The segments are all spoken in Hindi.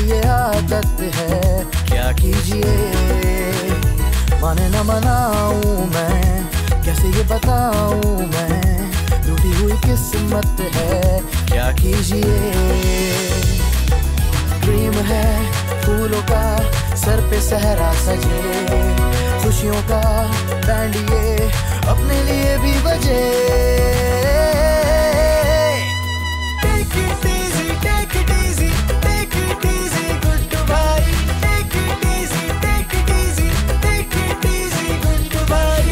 ये आदत है, क्या कीजिए माने न मनाऊं मैं, कैसे ये बताऊं मैं, टूटी हुई किस्मत है, क्या कीजिए। ड्रीम है फूलों का सर पे सहरा सजे, खुशियों का बैंड ये अपने लिए भी बजे। Take it easy, take it easy, take it easy, good to bye. Take it easy, take it easy, take it easy, good to bye.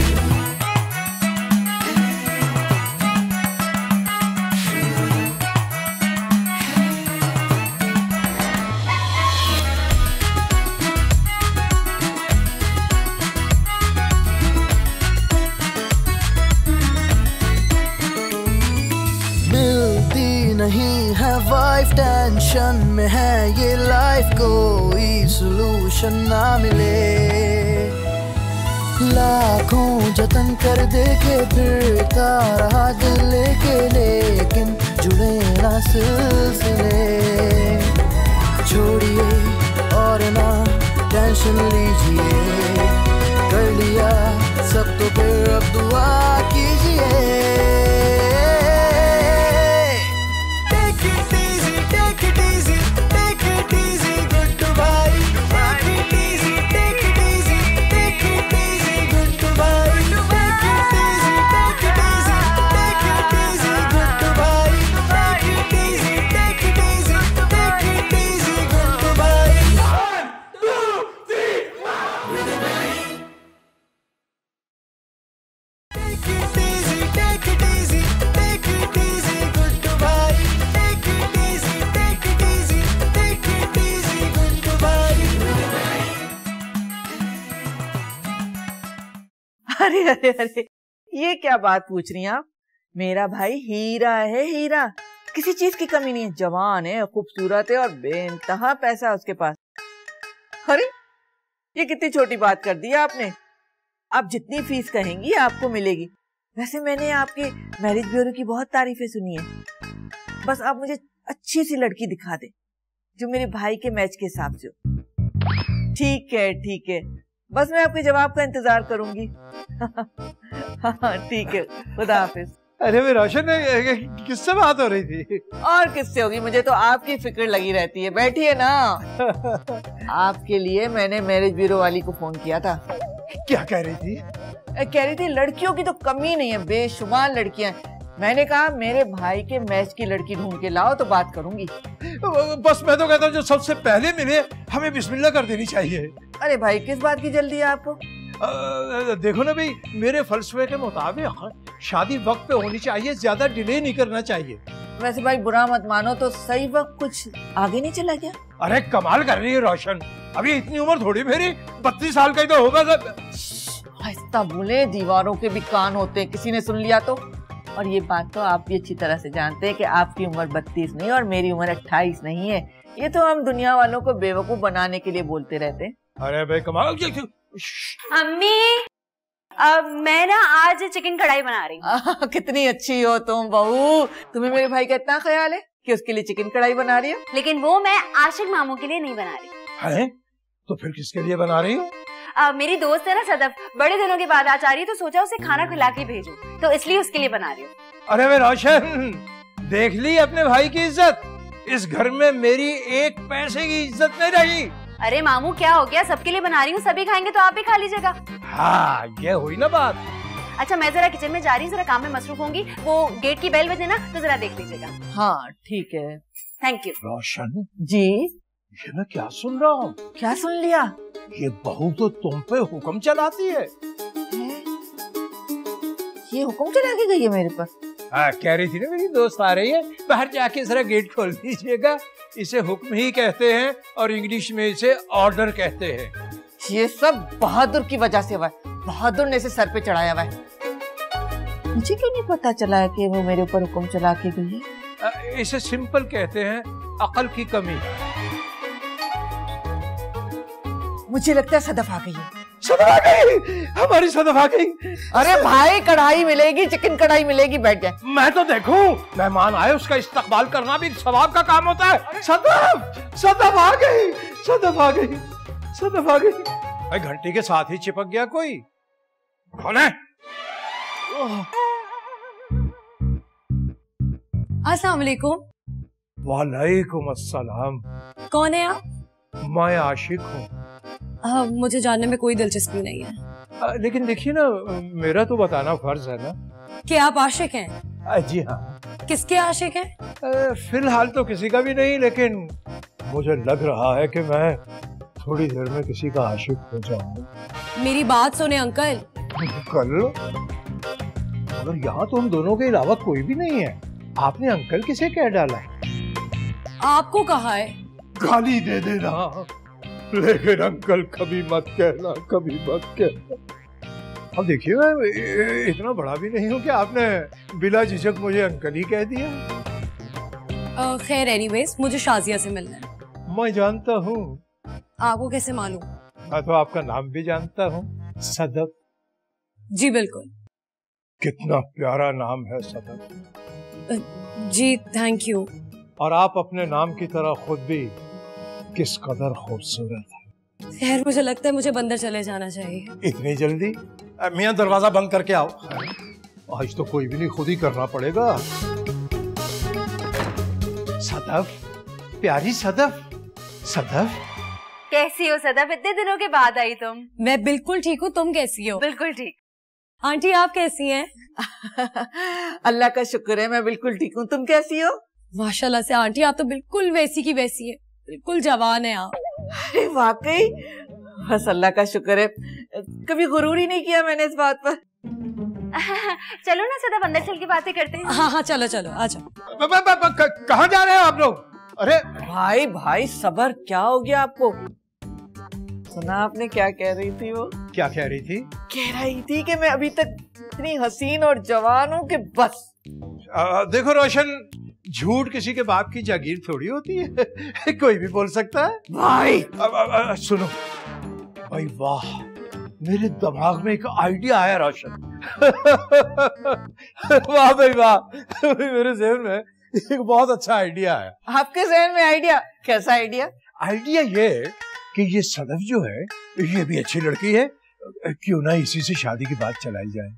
नहीं है वाइफ, टेंशन में है ये लाइफ, कोई सॉल्यूशन ना मिले। लाखों जतन कर देखे फिरता रहा दिल लेके, लेकिन जुड़े ना सिलसिले। छोड़िए और ना टेंशन लीजिए, कर लिया सब तो फिर अब दुआ कीजिए। अरे अरे अरे, ये क्या बात पूछ रही हैं आप? मेरा भाई हीरा है, हीरा, किसी चीज की कमी नहीं है, जवान है, खूबसूरत है और बेइंतहा पैसा है उसके पास। अरे ये कितनी छोटी बात कर दी आपने। आप जितनी फीस कहेंगी आपको मिलेगी। वैसे मैंने आपके मैरिज ब्यूरो की बहुत तारीफें सुनी है, बस आप मुझे अच्छी सी लड़की दिखा दे जो मेरे भाई के मैच के हिसाब से हो। ठीक है ठीक है, बस मैं आपके जवाब का इंतजार करूंगी। ठीक है, खुदा हाफिज। अरे मैं रोशन, किससे बात हो रही थी? और किससे होगी, मुझे तो आपकी फिक्र लगी रहती है। बैठिए ना। आपके लिए मैंने मैरिज ब्यूरो वाली को फोन किया था। क्या कह रही थी? कह रही थी लड़कियों की तो कमी नहीं है, बेशुमार लड़कियां। मैंने कहा मेरे भाई के मैच की लड़की ढूंढ के लाओ तो बात करूंगी। बस मैं तो कहता हूँ जो सबसे पहले मिले हमें बिस्मिल्लाह कर देनी चाहिए। अरे भाई, किस बात की जल्दी है आपको? देखो ना भाई, मेरे फलसफे के मुताबिक शादी वक्त पे होनी चाहिए, ज्यादा डिले नहीं करना चाहिए। वैसे भाई बुरा मत मानो तो सही वक्त कुछ आगे नहीं चला गया? अरे कमाल कर रही है रोशन, अभी इतनी उम्र थोड़ी मेरी 32 साल का ही तो होगा सब। आहिस्ता बोले, दीवारों के भी कान होते हैं, किसी ने सुन लिया तो। और ये बात तो आप भी अच्छी तरह से जानते हैं कि आपकी उम्र 32 नहीं और मेरी उम्र 28 नहीं है। ये तो हम दुनिया वालों को बेवकूफ बनाने के लिए बोलते रहते हैं। अरे भाई कमाल। अम्मी, मैं ना आज चिकन कढ़ाई बना रही हूँ। कितनी अच्छी हो तुम बहू, तुम्हें मेरे भाई का इतना ख्याल है कि उसके लिए चिकन कढ़ाई बना रही हो। लेकिन वो मैं आशिक मामू के लिए नहीं बना रही। है? तो फिर किसके लिए बना रही हो? मेरी दोस्त है ना सदफ, बड़े दिनों के बाद आज आ रही है, तो सोचा उसे खाना खिला के भेजूं, तो इसलिए उसके लिए बना रही हूँ। अरे मैं रोशन, देख ली अपने भाई की इज्जत, इस घर में मेरी एक पैसे की इज्जत नहीं रही। अरे मामू क्या हो गया, सबके लिए बना रही हूँ, सभी खाएंगे तो आप भी खा लीजिएगा। हाँ ये हुई ना बात। अच्छा मैं जरा किचन में जा रही हूँ, जरा काम में मसरूफ होंगी, वो गेट की बेल बजे ना तो जरा देख लीजिएगा। हाँ ठीक है, थैंक यू। रोशन जी, ये मैं क्या सुन रहा हूँ? क्या सुन लिया? ये बहू तो तुम पे हुक्म चलाती है। ये हुक्म चला के गई है मेरे पर? हाँ, कह रही थी ना मेरी दोस्त आ रही है, बाहर जाके जरा गेट खोल दीजिएगा। इसे हुक्म ही कहते हैं और इंग्लिश में इसे ऑर्डर कहते हैं। ये सब बहादुर की वजह से हुआ है, बहादुर ने इसे सर पे चढ़ाया हुआ है। मुझे क्यों नहीं पता चला है कि वो मेरे ऊपर हुक्म चला के गई है? इसे सिंपल कहते हैं अकल की कमी। मुझे लगता है सदफ आ गई है। सदफ आ गई, हमारी सदफ आ गई। अरे भाई कढ़ाई मिलेगी, चिकन कढ़ाई मिलेगी, बैठ जाए। मैं तो देखूं, मेहमान आए उसका इस्तकबाल करना भी सवाब का काम होता है। सदफ, सदफ आ गई, सदफ आ गई, सदफ आ गई। भाई घंटी के साथ ही चिपक गया कोई, कौन है? अस्सलाम वालेकुम। वालेकुम अस्सलाम। कौन है आप? मैं आशिक हूँ। मुझे जानने में कोई दिलचस्पी नहीं है। लेकिन देखिए ना, मेरा तो बताना फर्ज है ना। कि आप आशिक हैं? जी हाँ। किसके आशिक हैं? फिलहाल तो किसी का भी नहीं, लेकिन मुझे लग रहा है कि मैं थोड़ी देर में किसी का आशिक हो जाऊंगा। मेरी बात सुने अंकल। अंकल? मगर यहाँ तो हम दोनों के अलावा कोई भी नहीं है। आपने अंकल किसे कह डाला है? आपको कहा है। गाली दे देना, लेकिन अंकल कभी मत कहना, कभी मत कहना। अब देखिए, मैं इतना बड़ा भी नहीं हूँ कि आपने बिला झिझक मुझे अंकल ही कह दिया। खैर एनीवेज, मुझे शाजिया से मिलना है। मैं जानता हूँ। आपको कैसे मालूम? मैं तो आपका नाम भी जानता हूँ, सदफ। जी बिल्कुल। कितना प्यारा नाम है सदफ। जी थैंक यू। और आप अपने नाम की तरह खुद भी किस कदर खूबसूरत है। खैर मुझे लगता है मुझे बंदर चले जाना चाहिए। इतनी जल्दी? मियां दरवाजा बंद करके आओ। आज तो कोई भी नहीं, खुद ही करना पड़ेगा। सदफ, प्यारी सदफ, सदफ कैसी हो सदफ? इतने दिनों के बाद आई तुम। मैं बिल्कुल ठीक हूँ, तुम कैसी हो? बिल्कुल ठीक। आंटी आप कैसी हैं? अल्लाह का शुक्र है, मैं बिल्कुल ठीक हूँ। तुम कैसी हो? माशाल्लाह से आंटी, आप तो बिल्कुल वैसी की वैसी है, बिल्कुल जवान है आप। अरे वाकई, बस अल्लाह का शुक्र है, कभी गुरूर ही नहीं किया मैंने इस बात पर। चलो ना सदफ, अंदर चल के बातें करते हैं। हाँ हाँ चलो चलो आ जाओ। कहाँ जा रहे हैं आप लोग? अरे भाई भाई सबर, क्या हो गया आपको? सुना आपने क्या कह रही थी वो? क्या कह रही थी? कह रही थी कि मैं अभी तक इतनी हसीन और जवान हूँ कि बस। देखो रोशन, झूठ किसी के बाप की जागीर थोड़ी होती है। कोई भी बोल सकता है। भाई सुनो भाई, वाह, मेरे दिमाग में एक आइडिया आया रोशन। वाह भाई वाह, मेरे ज़हन में एक बहुत अच्छा आइडिया है। आपके ज़हन में आइडिया? कैसा आइडिया? आइडिया ये कि ये सदफ जो है, ये भी अच्छी लड़की है, क्यों ना इसी से शादी की बात चलाई जाए।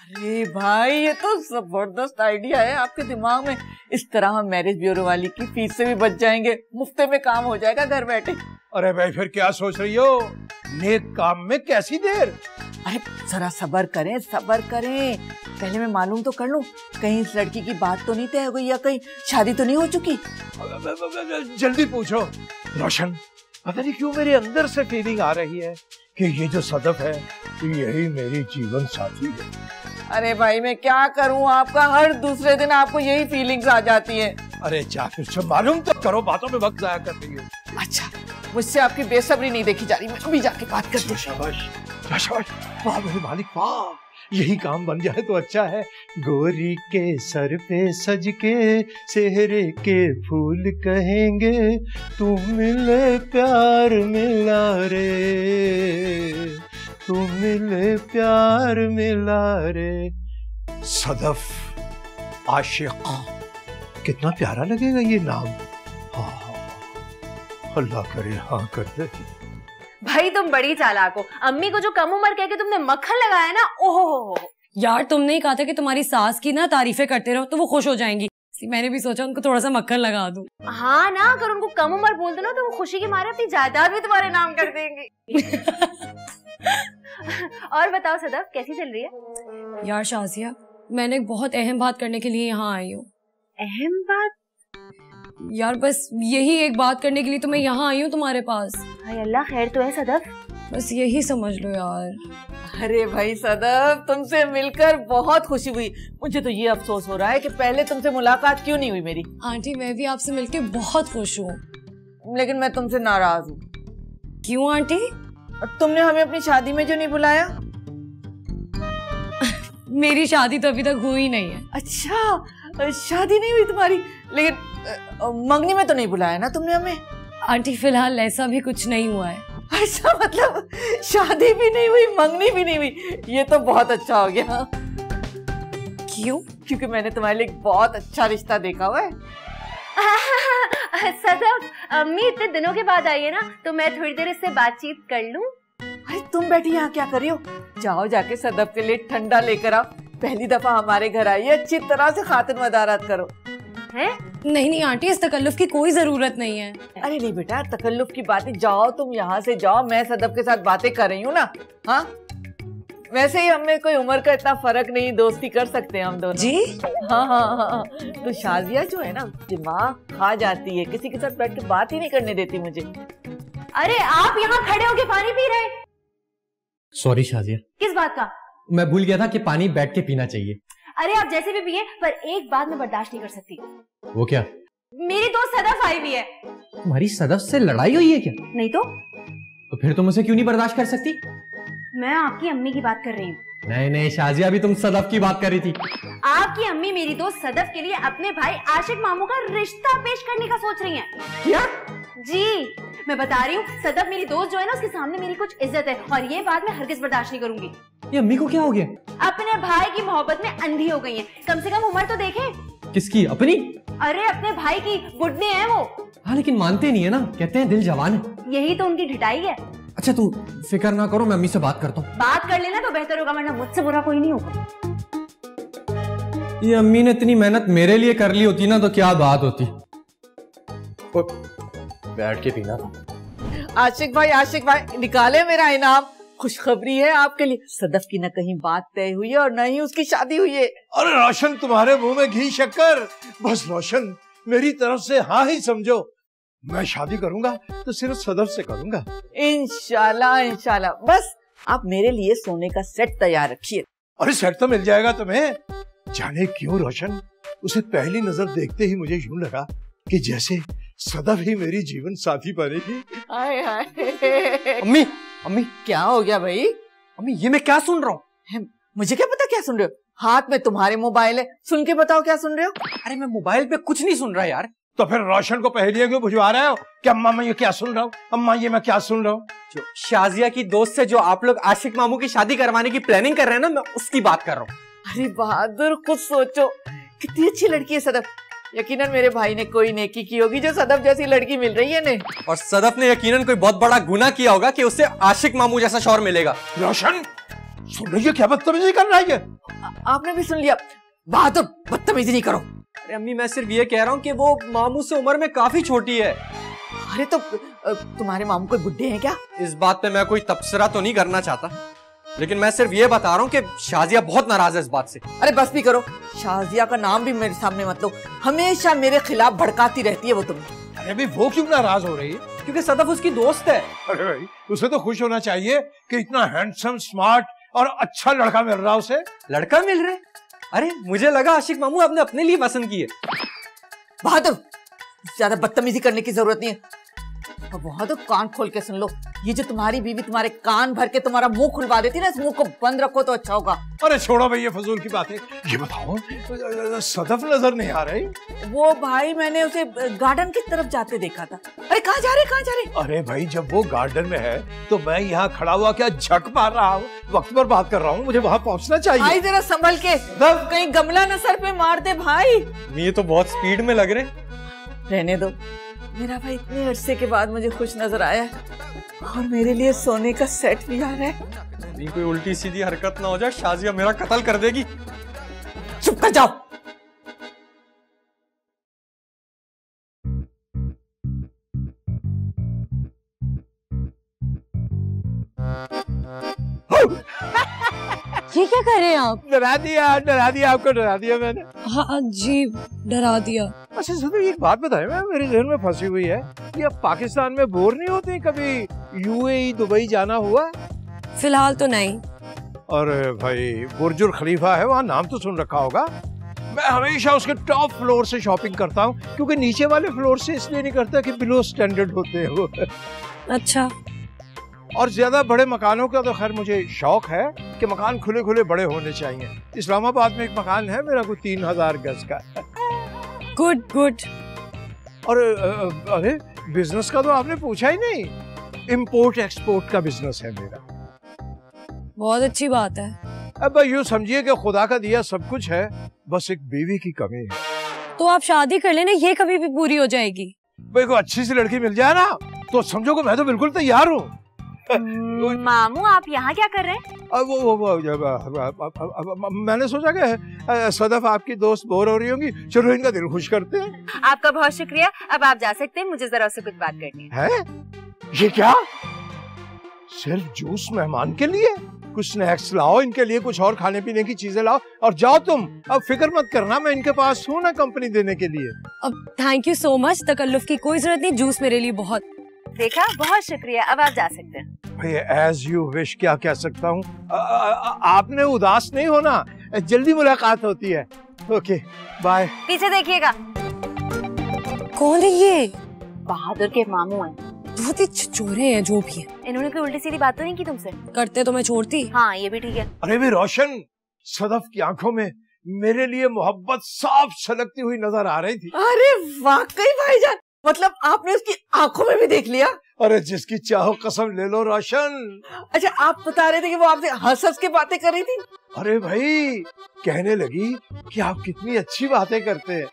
अरे भाई, ये तो जबरदस्त आइडिया है आपके दिमाग में। इस तरह हम मैरिज ब्यूरो वाली की फीस से भी बच जाएंगे, मुफ्ते में काम हो जाएगा घर बैठे। अरे भाई फिर क्या सोच रही हो? नेक काम में कैसी देर। अरे जरा सबर करें, सबर करें। पहले मैं मालूम तो कर लूं, कहीं इस लड़की की बात तो नहीं तय हो गई या कहीं शादी तो नहीं हो चुकी। जल्दी पूछो रोशन। पता नहीं क्यों मेरे अंदर से फीलिंग आ रही है कि ये जो सदफ है, यही मेरी जीवन साथी है। अरे भाई मैं क्या करूं, आपका हर दूसरे दिन आपको यही फीलिंग्स आ जाती है। अरे जाकर से मालूम तो करो, बातों में वक्त जाया कर रही हो। अच्छा, मुझसे आपकी बेसब्री नहीं देखी जा रही, मैं अभी जाके बात करती हूँ। शाबाश शाबाश, वाह मेरे मालिक वाह, यही काम बन जाए तो अच्छा है। गोरी के सर पे सज के सेहरे के फूल कहेंगे, तू मिले प्यार मिला रे, तू मिले प्यार मिला रे। सदफ, आशिक, कितना प्यारा लगेगा ये नाम। हाँ, अल्लाह करे हाँ कर दे। भाई तुम बड़ी चालाक हो। अम्मी को जो कम उम्र कह के तुमने मक्खन लगाया ना, ओहो। यार तुमने ही कहा था कि तुम्हारी सास की ना तारीफें करते रहो तो वो खुश हो जाएंगी, इसलिए मैंने भी सोचा उनको थोड़ा सा मक्खन लगा दूं। हाँ ना, अगर उनको कम उम्र बोल दो ना तो वो खुशी के मारे अपनी जायदाद भी तुम्हारे नाम कर देंगे। और बताओ सदफ, कैसी चल रही है? यार शाजिया, मैंने एक बहुत अहम बात करने के लिए यहाँ आई हूँ। अहम बात? यार बस यही एक बात करने के लिए तो मैं यहाँ आई हूँ तुम्हारे पास। हाय अल्लाह, खैर तो है सदफ? बस यही समझ लो यार। अरे भाई सदफ, तुमसे मिलकर बहुत खुशी हुई। मुझे तो ये अफसोस हो रहा है कि पहले तुमसे मुलाकात क्यों नहीं हुई मेरी। आंटी मैं भी आपसे मिलके बहुत खुश हूँ। लेकिन मैं तुमसे नाराज हूँ। क्यों आंटी? तुमने हमें अपनी शादी में जो नहीं बुलाया। मेरी शादी तो अभी तक हुई नहीं है। अच्छा, शादी नहीं हुई तुम्हारी, लेकिन मंगनी में तो नहीं बुलाया ना तुमने हमें। आंटी फिलहाल ऐसा भी कुछ नहीं हुआ है। अच्छा, मतलब शादी भी नहीं हुई, मंगनी भी नहीं हुई, ये तो बहुत अच्छा हो गया। क्यों? क्योंकि मैंने तुम्हारे लिए एक बहुत अच्छा रिश्ता देखा हुआ है। सदफ, अम्मी इतने दिनों के बाद आई है ना, तो मैं थोड़ी देर इससे बातचीत कर लूं। अरे तुम बैठी यहाँ क्या कर रही हो? जाओ जाके सदफ के लिए ठंडा लेकर आओ। पहली दफा हमारे घर आई है, अच्छी तरह से खातिन मदारात करो। हैं? नहीं आंटी, इस तकल्लुफ की कोई जरूरत नहीं है। अरे नहीं बेटा, तकल्लुफ की बातें, जाओ तुम यहाँ से जाओ, मैं सदफ के साथ बातें कर रही हूँ ना। हाँ, वैसे ही हमें कोई उम्र का इतना फर्क नहीं, दोस्ती कर सकते हैं हम दोनों। जी? हाँ हाँ हाँ। तो शाजिया जो है ना, दिमाग खा जाती है, किसी के साथ बैठ के बात ही नहीं करने देती मुझे। अरे आप यहाँ खड़े होके पानी पी रहे? सॉरी शाजिया, किस बात का? मैं भूल गया था कि पानी बैठ के पीना चाहिए। अरे आप जैसे भी पिए, पर एक बात मैं बर्दाश्त नहीं कर सकती। वो क्या? मेरी दोस्त सदफ आई हुई है। तुम्हारी सदफ से लड़ाई हुई है क्या? नहीं तो फिर तुम उसे क्यों नहीं बर्दाश्त कर सकती? मैं आपकी अम्मी की बात कर रही हूँ। नहीं शाजिया, अभी तुम सदफ की बात कर रही थी। आपकी अम्मी मेरी दोस्त सदफ के लिए अपने भाई आशिक मामू का रिश्ता पेश करने का सोच रही हैं। क्या? जी, मैं बता रही हूँ, सदफ मेरी दोस्त जो है ना, उसके सामने मेरी कुछ इज्जत है, और ये बात मैं हरगिज बर्दाश्त नहीं करूंगी। ये अम्मी को क्या हो गया? अपने भाई की मोहब्बत में अंधी हो गई है। कम से कम उम्र तो देखें। किसकी? अपनी? अरे अपने भाई की, बुढ़े हैं वो। हाँ, लेकिन मानते नहीं है ना, कहते हैं दिल जवान है। यही तो उनकी ढिठाई है। अच्छा तुम फिक्र ना करो, मैं अम्मी से बात करता हूँ। बात कर लेना तो बेहतर होगा, वरना मुझसे बुरा कोई नहीं होगा। ये अम्मी ने इतनी मेहनत मेरे लिए कर ली होती ना, तो क्या बात होती। बैठ के पीना था। आशिक भाई निकाले मेरा इनाम। खुशखबरी है आपके लिए, सदफ की न कहीं बात तय हुई है और न ही उसकी शादी हुई है। अरे रोशन, तुम्हारे मुंह में घी शक्कर। बस रोशन, मेरी तरफ से हाँ ही समझो। मैं शादी करूंगा तो सिर्फ सदफ से करूंगा। इंशाल्लाह। बस आप मेरे लिए सोने का सेट तैयार रखिए। अरे सेट तो मिल जाएगा तुम्हें। जाने क्यों रोशन, उसे पहली नजर देखते ही मुझे यूं लगा कि जैसे सदफ ही मेरी जीवन साथी बनेगी। हाय हाय। अम्मी क्या हो गया भाई? अम्मी, ये मैं क्या सुन रहा हूँ? मुझे क्या पता क्या सुन रहे हो? हाथ में तुम्हारे मोबाइल है, सुन के बताओ क्या सुन रहे हो? अरे मैं मोबाइल पे कुछ नहीं सुन रहा यार। तो फिर रोशन को पहेलियां क्यों बुझवा रहे हो कि अम्मा मैं ये क्या सुन रहा हूँ, अम्मा ये मैं क्या सुन रहा हूँ? जो शाजिया की दोस्त से जो आप लोग आशिक मामू की शादी करवाने की प्लानिंग कर रहे हैं ना, मैं उसकी बात कर रहा हूँ। अरे बहादुर, कुछ सोचो, कितनी अच्छी लड़की है सदफ। यकीनन मेरे भाई ने कोई नेकी की होगी जो सदफ जैसी लड़की मिल रही है ने। और सदफ ने यकीनन कोई बहुत बड़ा गुनाह किया होगा कि उसे आशिक मामू जैसा शौहर मिलेगा। रोशन सुन रही है क्या बदतमीजी कर रही है? आपने भी सुन लिया। बहादुर, बदतमीजी नहीं करो। अरे अम्मी, मैं सिर्फ ये कह रहा हूँ कि वो मामू से उम्र में काफी छोटी है। अरे तो तुम्हारे मामू कोई बुड्ढे हैं क्या? इस बात पे मैं कोई तबसरा तो नहीं करना चाहता, लेकिन मैं सिर्फ ये बता रहा हूँ कि शाजिया बहुत नाराज है इस बात से। अरे बस भी करो, शाजिया का नाम भी मेरे सामने मत लो। हमेशा मेरे खिलाफ भड़काती रहती है वो तुम्हें। अरे भाई वो क्यों नाराज हो रही है? क्योंकि सदफ उसकी दोस्त है। अरे भाई उसे तो खुश होना चाहिए कि इतना हैंडसम, स्मार्ट और अच्छा लड़का मिल रहा उसे। लड़का मिल रहा है? अरे मुझे लगा आशिक मामू आपने अपने लिए पसंद की है। बहादुर, ज्यादा बदतमीजी करने की जरूरत नहीं है। बहादुर कान खोल के सुन लो, ये जो तुम्हारी बीवी तुम्हारे कान भर के तुम्हारा मुंह खुलवा देती ना, इस मुंह को बंद रखो तो अच्छा होगा। अरे छोड़ो भाई ये फजूल की बातें। ये बताओ, सदफ नजर नहीं आ रही? वो भाई मैंने उसे गार्डन की तरफ जाते देखा था। अरे कहाँ जा रहे? अरे भाई जब वो गार्डन में है तो मैं यहाँ खड़ा हुआ क्या झक मार रहा हूँ? वक्त पर बात कर रहा हूँ, मुझे वहाँ पहुँचना चाहिए। भाई जरा संभल के, कहीं गमला न सर पे मार दे भाई। ये तो बहुत स्पीड में लग रहे। रहने दो, मेरा भाई इतने अरसे के बाद मुझे खुश नजर आया और मेरे लिए सोने का सेट भी आ रहा है। कोई उल्टी सीधी हरकत ना हो जाए, शाजिया मेरा कत्ल कर देगी। चुप कर जाओ। ये क्या कर रहे हैं आप? डरा दिया आपको, डरा दिया मैंने। हाँ जी, डरा दिया। अच्छा सुनो, एक बात बताए, मैं मेरे जहन में फंसी हुई है कि अब पाकिस्तान में बोर नहीं होती? कभी यूएई, दुबई जाना हुआ? फिलहाल तो नहीं। और भाई बुर्जुल खलीफा है वहाँ, नाम तो सुन रखा होगा। मैं हमेशा उसके टॉप फ्लोर से शॉपिंग करता हूँ, क्योंकि नीचे वाले फ्लोर से इसलिए नहीं करता कि बिलो स्टैंडर्ड होते हैं वो। अच्छा। और ज्यादा बड़े मकानों का तो खैर मुझे शौक है कि मकान खुले खुले बड़े होने चाहिए। इस्लामाबाद में एक मकान है मेरा, कोई 3000 गज का। गुड। और अरे बिजनेस का तो आपने पूछा ही नहीं। इंपोर्ट एक्सपोर्ट का बिजनेस है मेरा। बहुत अच्छी बात है। अब यूँ समझिए कि खुदा का दिया सब कुछ है, बस एक बीवी की कमी है। तो आप शादी कर लेना, ये कभी भी पूरी हो जाएगी। भाई को अच्छी सी लड़की मिल जाए ना तो समझो कि मैं तो बिल्कुल तैयार हूँ। मामू आप यहाँ क्या कर रहे हैं? मैंने सोचा कि सदफ आपकी दोस्त बोर हो रही होंगी, चलो इनका दिल खुश करते हैं। आपका बहुत शुक्रिया, अब आप जा सकते हैं, मुझे जरा उससे कुछ बात करनी है। ये क्या? सिर्फ जूस मेहमान के लिए? कुछ स्नैक्स लाओ इनके लिए, कुछ और खाने पीने की चीजें लाओ और जाओ तुम। अब फिक्र मत करना, मैं इनके पास हूँ ना कंपनी देने के लिए। अब थैंक यू सो मच, तकल्लुफ की कोई जरूरत नहीं, जूस मेरे लिए बहुत। देखा, बहुत शुक्रिया, अब आप जा सकते हैं। भाई एज यू विश, क्या कह सकता हूँ। आपने उदास नहीं होना, जल्दी मुलाकात होती है। Okay bye. पीछे देखिएगा। कौन है ये? बहादुर के मामू हैं। बहुत ही चोरे हैं जो भी है। इन्होंने कोई उल्टी सीधी बात तो नहीं की तुमसे? करते तो मैं छोड़ती। हाँ ये भी ठीक है। अरे भी रोशन, सदफ की आंखों में मेरे लिए मोहब्बत साफ छलकती हुई नजर आ रही थी। अरे वाकई भाईजान, मतलब आपने उसकी आंखों में भी देख लिया? अरे जिसकी चाहो कसम ले लो रोशन। अच्छा आप बता रहे थे कि वो आपसे हंस हंस के बातें कर रही थी? अरे भाई कहने लगी कि आप कितनी अच्छी बातें करते हैं।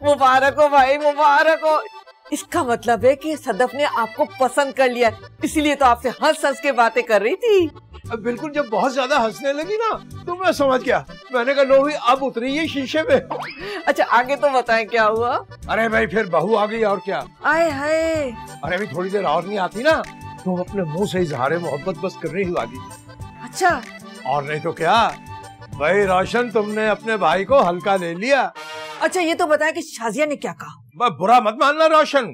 मुबारक हो भाई, मुबारक हो। इसका मतलब है कि सदफ ने आपको पसंद कर लिया, इसीलिए तो आपसे हंस हंस के बातें कर रही थी। अब बिल्कुल जब बहुत ज्यादा हंसने लगी ना तो मैं समझ गया। मैंने कहा लो भी अब उतरी ये शीशे में। अच्छा आगे तो बताएं क्या हुआ? अरे भाई फिर बहू आ गई और क्या। आए हाय। अरे अभी थोड़ी देर और नहीं आती ना तो अपने मुंह से इजहार मोहब्बत बस करने ही वाली। अच्छा और नहीं तो क्या भाई रोशन, तुमने अपने भाई को हल्का ले लिया। अच्छा ये तो बताया कि शाजिया ने क्या कहा? बुरा मत मानना रोशन,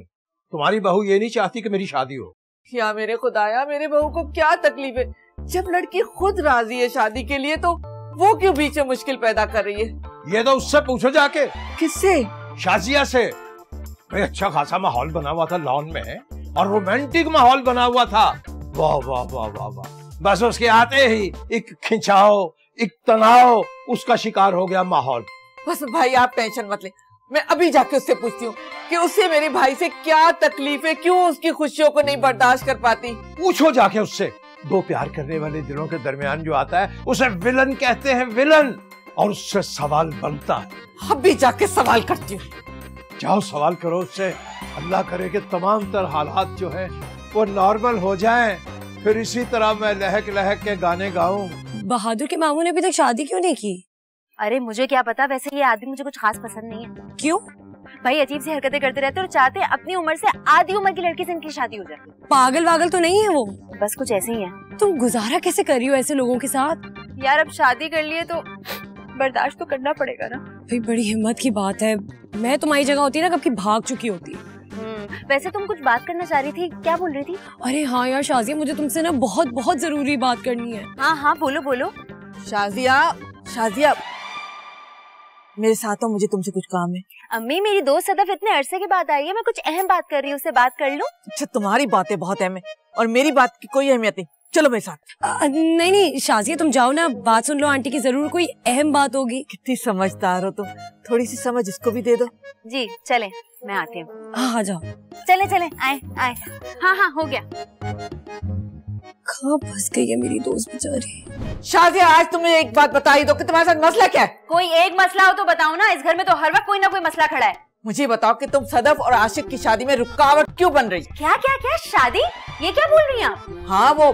तुम्हारी बहू ये नहीं चाहती कि मेरी शादी हो। क्या मेरे खुदाया, मेरे बहू को क्या तकलीफ है? जब लड़की खुद राजी है शादी के लिए तो वो क्यों बीच में मुश्किल पैदा कर रही है? ये तो उससे पूछो जाके। किससे? शाजिया से। भाई अच्छा खासा माहौल बना हुआ था लॉन में और रोमांटिक माहौल बना हुआ था। वाह वाह वाह वाह वाह। बस उसके आते ही एक खिंचाव, एक तनाव, उसका शिकार हो गया माहौल। बस भाई आप टेंशन मत ले, मैं अभी जाके उससे पूछती हूँ कि उससे मेरे भाई से क्या तकलीफ है, क्यों उसकी खुशियों को नहीं बर्दाश्त कर पाती। पूछो जाके उससे। दो प्यार करने वाले दिलों के दरमियान जो आता है उसे विलन कहते हैं, विलन। और उससे सवाल बनता है। अभी जाके सवाल करती हूँ। जाओ सवाल करो उससे। अल्लाह करे कि तमाम तर हालात जो है वो नॉर्मल हो जाएं, फिर इसी तरह मैं लहक लहक के गाने गाऊं। बहादुर के मामू ने अभी तक शादी क्यों नहीं की? अरे मुझे क्या पता, वैसे ये आदमी मुझे कुछ खास पसंद नहीं है। क्यों? भाई अजीब सी हरकतें करते रहते और चाहते हैं अपनी उम्र से आधी उम्र की लड़की से इनकी शादी हो जाए। पागल वागल तो नहीं है वो? बस कुछ ऐसे ही है। तुम गुजारा कैसे कर रही हो ऐसे लोगों के साथ? यार अब शादी कर लिए तो बर्दाश्त तो करना पड़ेगा ना। भाई बड़ी हिम्मत की बात है, मैं तुम्हारी जगह होती ना कब की भाग चुकी होती। वैसे तुम कुछ बात करना चाह रही थी, क्या बोल रही थी? अरे हाँ यार शाजिया, मुझे तुमसे ना बहुत बहुत जरूरी बात करनी है। हाँ हाँ बोलो बोलो। शाजिया, शाजिया मेरे साथ हो, मुझे तुमसे कुछ काम है। अम्मी मेरी दोस्त सदफ इतने अरसे के बाद आई है, मैं कुछ अहम बात कर रही हूँ, उससे बात कर लूं? अच्छा तुम्हारी बातें बहुत अहम है और मेरी बात की कोई अहमियत नहीं, चलो मेरे साथ। नहीं नहीं शाजिया तुम जाओ ना, बात सुन लो आंटी की, जरूर कोई अहम बात होगी। कितनी समझदार हो तुम, थोड़ी सी समझ इसको भी दे दो। जी चले, मैं आती हूँ। हाँ जाओ। चले चले, आए आए। हाँ हाँ हो गया। कहाँ फंस गई है मेरी दोस्त बेचारी। शाजिया आज तुमने एक बात बता ही दो कि तुम्हारे साथ मसला क्या है? कोई एक मसला हो तो बताओ ना, इस घर में तो हर वक्त कोई ना कोई मसला खड़ा है। मुझे बताओ कि तुम सदफ और आशिक की शादी में रुकावट क्यों बन रही? क्या क्या क्या शादी? ये क्या बोल रही हैं आप? हाँ वो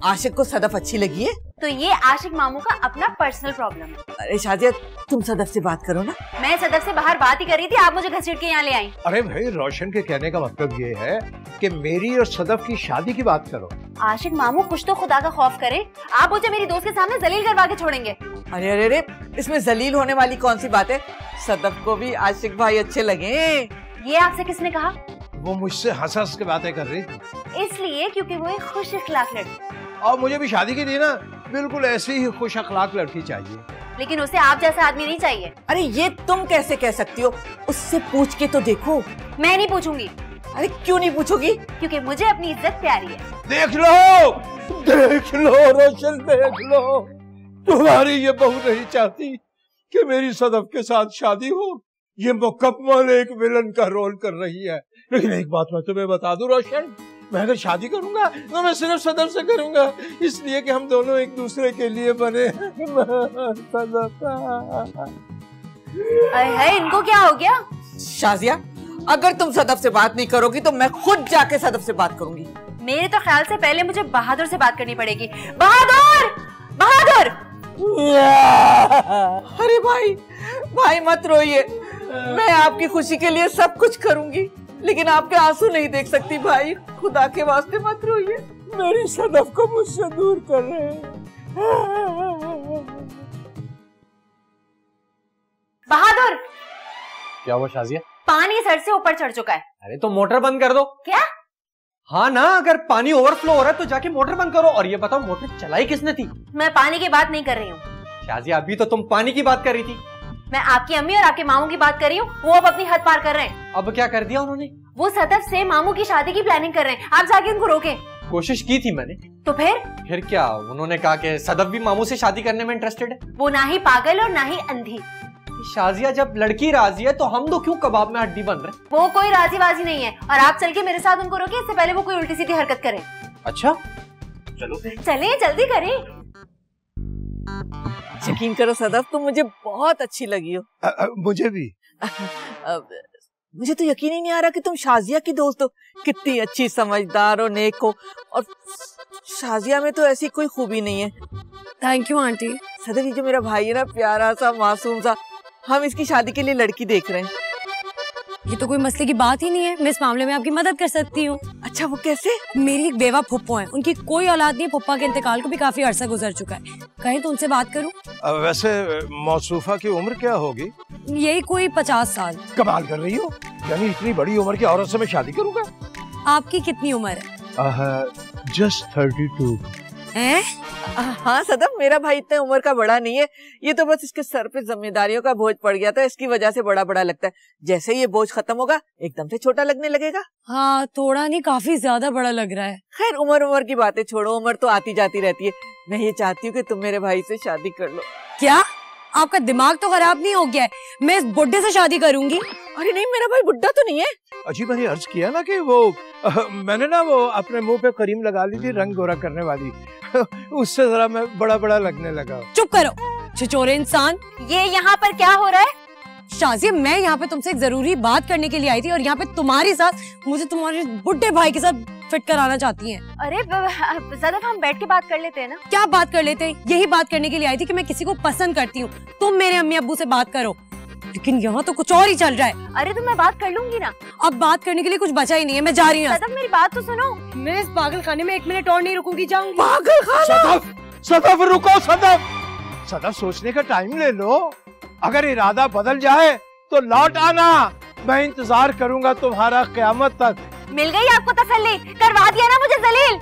आशिक को सदफ अच्छी लगी है तो ये आशिक मामू का अपना पर्सनल प्रॉब्लम है। अरे शाजिया तुम सदफ से बात करो ना। मैं सदफ से बाहर बात ही कर रही थी, आप मुझे घसीट के यहाँ ले आई। अरे भाई रोशन के कहने का मतलब ये है कि मेरी और सदफ की शादी की बात करो। आशिक मामू कुछ तो खुदा का खौफ करे, आप मुझे मेरी दोस्त के सामने जलील करवा के छोड़ेंगे। अरे अरे अरे इसमें जलील होने वाली कौन सी बात है? सदफ को भी आशिक भाई अच्छे लगे। ये आपसे किसने कहा? वो मुझसे हंस हंस के बातें कर रही थी। इसलिए क्योंकि वो एक खुश अखलाक लड़की, और मुझे भी शादी के लिए ना बिल्कुल ऐसी ही खुश अखलाक लड़की चाहिए। लेकिन उसे आप जैसा आदमी नहीं चाहिए। अरे ये तुम कैसे कह सकती हो? उससे पूछ के तो देखो। मैं नहीं पूछूंगी। अरे क्यों नहीं पूछोगी? क्योंकि मुझे अपनी इज्जत प्यारी है। देख लो रोशन, देख लो, तुम्हारी ये बहू नहीं चाहती कि मेरी सदफ के साथ शादी हो। ये मुकम्मल एक विलन का रोल कर रही है। लेकिन एक बात मैं तुम्हें बता दूं रोशन, मैं अगर शादी करूंगा तो मैं सिर्फ सदफ से करूंगा, इसलिए कि हम दोनों एक दूसरे के लिए बने। अरे इनको क्या हो गया? शाजिया, अगर तुम सदफ से बात नहीं करोगी तो मैं खुद जाके सदफ से बात करूंगी। मेरे तो ख्याल से पहले मुझे बहादुर से बात करनी पड़ेगी। बहादुर, बहादुर! अरे भाई, भाई मत रोइए, मैं आपकी खुशी के लिए सब कुछ करूंगी, लेकिन आपके आंसू नहीं देख सकती भाई। खुदा के वास्ते मत रोइए। मेरी सदफ को मुझसे दूर कर रहे हैं। बहादुर, क्या हुआ शाजिया? पानी सर से ऊपर चढ़ चुका है। अरे तो मोटर बंद कर दो। क्या? हाँ ना, अगर पानी ओवरफ्लो हो रहा है तो जाके मोटर बंद करो। और ये बताओ मोटर चलाई किसने थी? मैं पानी की बात नहीं कर रही हूँ शाजिया, अभी तो तुम पानी की बात कर रही थी। मैं आपकी अम्मी और आपके मामू की बात कर रही हूँ। वो अब अपनी हद पार कर रहे हैं। अब क्या कर दिया उन्होंने? वो सदफ से मामू की शादी की प्लानिंग कर रहे हैं। आप जाके उनको रोकें। कोशिश की थी मैंने। तो फिर क्या उन्होंने कहा कि सदफ भी मामू से शादी करने में इंटरेस्टेड है? वो ना ही पागल और ना ही अंधी। शाजिया, जब लड़की राजी है तो हम तो क्यों कबाब में हड्डी बन रहे? वो कोई राजी बाजी नहीं है और आप चल के मेरे साथ उनको रोके, इससे पहले वो कोई उल्टी सीधी हरकत करें। अच्छा चलो चलें, जल्दी करें। यकीन करो सदफ, तुम मुझे बहुत अच्छी लगी हो। मुझे भी। मुझे तो यकीन ही नहीं आ रहा कि तुम शाजिया की दोस्त हो। कितनी अच्छी, समझदार और नेक हो, और शाजिया में तो ऐसी कोई खूबी नहीं है। Thank you aunty. सदफ, ये जो मेरा भाई है ना, प्यारा सा, मासूम सा, हम इसकी शादी के लिए लड़की देख रहे हैं। ये तो कोई मसले की बात ही नहीं है, मैं इस मामले में आपकी मदद कर सकती हूँ। अच्छा, वो कैसे? मेरी एक बेवा फुप्पो है, उनकी कोई औलाद नहीं है। फुप्पा के इंतकाल को भी काफी अरसा गुजर चुका है। कहीं तो उनसे बात करूँ। वैसे मौसूफा की उम्र क्या होगी? यही कोई 50 साल। कमाल कर रही हो, यानी इतनी बड़ी उम्र की औरत से मैं शादी करूंगा? आपकी कितनी उम्र है? जस्ट 32 हैं? हाँ सदफ, मेरा भाई इतने उम्र का बड़ा नहीं है। ये तो बस इसके सर पे जिम्मेदारियों का बोझ पड़ गया था, इसकी वजह से बड़ा बड़ा लगता है। जैसे ये बोझ खत्म होगा एकदम से छोटा लगने लगेगा। हाँ, थोड़ा नहीं, काफी ज्यादा बड़ा लग रहा है। खैर, उम्र की बातें छोड़ो, उम्र तो आती जाती रहती है। मैं ये चाहती हूँ कि तुम मेरे भाई से शादी कर लो। क्या आपका दिमाग तो खराब नहीं हो गया है? मैं इस बुड्ढे से शादी करूंगी? अरे नहीं, मेरा भाई बुड्ढा तो नहीं है। अजी, मैंने अर्ज किया ना कि वो मैंने ना वो अपने मुंह पे क्रीम लगा ली थी रंग गोरा करने वाली उससे जरा मैं बड़ा बड़ा लगने लगा। चुप करो छिछोरे इंसान। ये यहाँ पर क्या हो रहा है? शाजिया, मैं यहाँ पे तुमसे एक जरूरी बात करने के लिए आई थी और यहाँ पे तुम्हारी साथ मुझे तुम्हारे बुड्ढे भाई के साथ फिट कराना चाहती हैं। अरे सदफ, हम बैठ के बात कर लेते हैं ना। क्या बात कर लेते हैं? यही बात करने के लिए आई थी कि मैं किसी को पसंद करती हूँ। तुम मेरे अम्मी अब्बू से बात करो, लेकिन यहाँ तो कुछ और ही चल रहा है। अरे तो मैं बात कर लूंगी ना। अब बात करने के लिए कुछ बचा ही नहीं है, मैं जा रही हूँ। सदफ, मेरी बात तो सुनो। मैं इस पागल खाने में 1 मिनट और नहीं रुकूंगी, जाऊंगी। पागल खाना? सदफ रुको, सदफ सोचने का टाइम ले लो। अगर इरादा बदल जाए तो लौट आना, मैं इंतजार करूंगा तुम्हारा क़यामत तक। मिल गई आपको तसल्ली? करवा दिया ना मुझे जलील।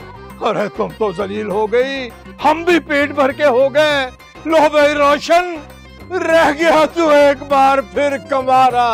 अरे तुम तो जलील हो गई, हम भी पेट भर के हो गए। लो भाई रोशन, रह गया तू एक बार फिर कमारा।